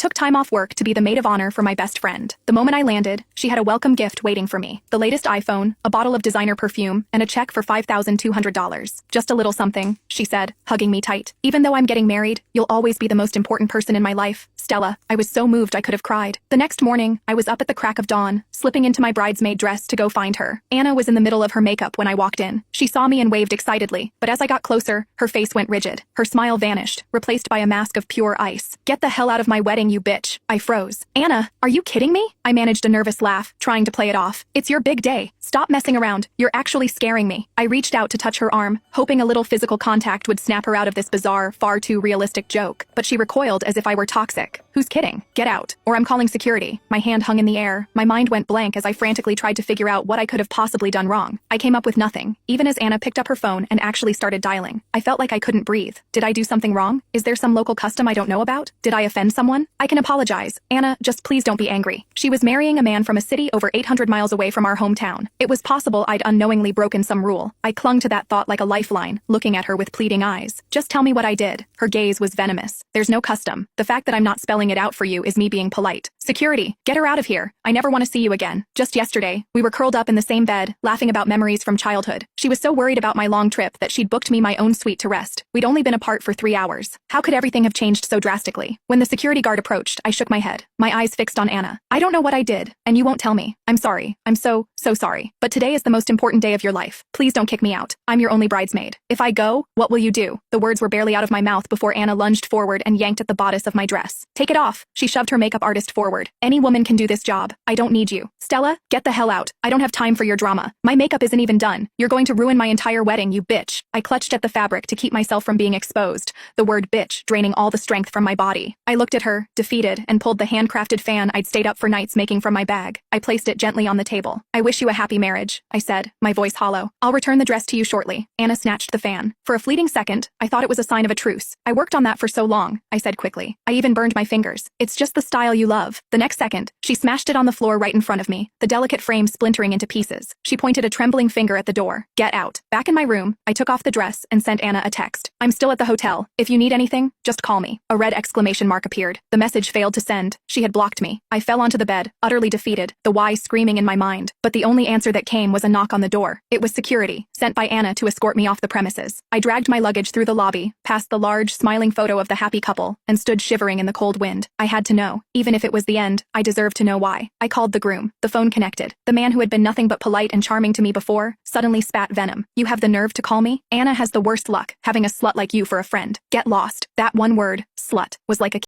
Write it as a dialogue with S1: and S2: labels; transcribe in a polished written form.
S1: Took time off work to be the maid of honor for my best friend. The moment I landed, she had a welcome gift waiting for me. The latest iPhone, a bottle of designer perfume, and a check for $5,200. Just a little something, she said, hugging me tight. Even though I'm getting married, you'll always be the most important person in my life, Stella. I was so moved I could have cried. The next morning, I was up at the crack of dawn, slipping into my bridesmaid dress to go find her. Anna was in the middle of her makeup when I walked in. She saw me and waved excitedly, but as I got closer, her face went rigid. Her smile vanished, replaced by a mask of pure ice. Get the hell out of my wedding, you bitch. I froze. Anna, are you kidding me? I managed a nervous laugh, trying to play it off. It's your big day. Stop messing around. You're actually scaring me. I reached out to touch her arm, hoping a little physical contact would snap her out of this bizarre, far too realistic joke. But she recoiled as if I were toxic. Who's kidding? Get out, or I'm calling security. My hand hung in the air. My mind went blank as I frantically tried to figure out what I could have possibly done wrong. I came up with nothing, even as Anna picked up her phone and actually started dialing. I felt like I couldn't breathe. Did I do something wrong? Is there some local custom I don't know about? Did I offend someone? I can apologize. Anna, just please don't be angry. She was marrying a man from a city over 800 miles away from our hometown. It was possible I'd unknowingly broken some rule. I clung to that thought like a lifeline, looking at her with pleading eyes. Just tell me what I did. Her gaze was venomous. There's no custom. The fact that I'm not spelling it out for you is me being polite. Security, get her out of here. I never want to see you again. Just yesterday, we were curled up in the same bed, laughing about memories from childhood. She was so worried about my long trip that she'd booked me my own suite to rest. We'd only been apart for 3 hours. How could everything have changed so drastically? When the security guard approached, I shook my head, my eyes fixed on Anna. I don't know what I did, and you won't tell me. I'm sorry. I'm so sorry. But today is the most important day of your life. Please don't kick me out. I'm your only bridesmaid. If I go, what will you do? The words were barely out of my mouth before Anna lunged forward and yanked at the bodice of my dress. Take it off. She shoved her makeup artist forward. Any woman can do this job. I don't need you. Stella, get the hell out. I don't have time for your drama. My makeup isn't even done. You're going to ruin my entire wedding, you bitch. I clutched at the fabric to keep myself from being exposed, the word bitch draining all the strength from my body. I looked at her, defeated, and pulled the handcrafted fan I'd stayed up for nights making from my bag. I placed it gently on the table. I wish you a happy marriage, I said, my voice hollow. I'll return the dress to you shortly. Anna snatched the fan. For a fleeting second, I thought it was a sign of a truce. I worked on that for so long, I said quickly. I even burned my fingers. It's just the style you love. The next second, she smashed it on the floor right in front of me, the delicate frame splintering into pieces. She pointed a trembling finger at the door. Get out. Back in my room, I took off the dress and sent Anna a text. I'm still at the hotel. If you need anything, just call me. A red exclamation mark appeared. The message failed to send. She had blocked me. I fell onto the bed, utterly defeated, the why screaming in my mind. But the only answer that came was a knock on the door. It was security, sent by Anna to escort me off the premises. I dragged my luggage through the lobby, past the large, smiling photo of the happy couple, and stood shivering in the cold wind. I had to know. Even if it was the end, I deserved to know why. I called the groom. The phone connected. The man who had been nothing but polite and charming to me before, suddenly spat venom. You have the nerve to call me? Anna has the worst luck, having a slut like you for a friend. Get lost. That one word, slut, was like a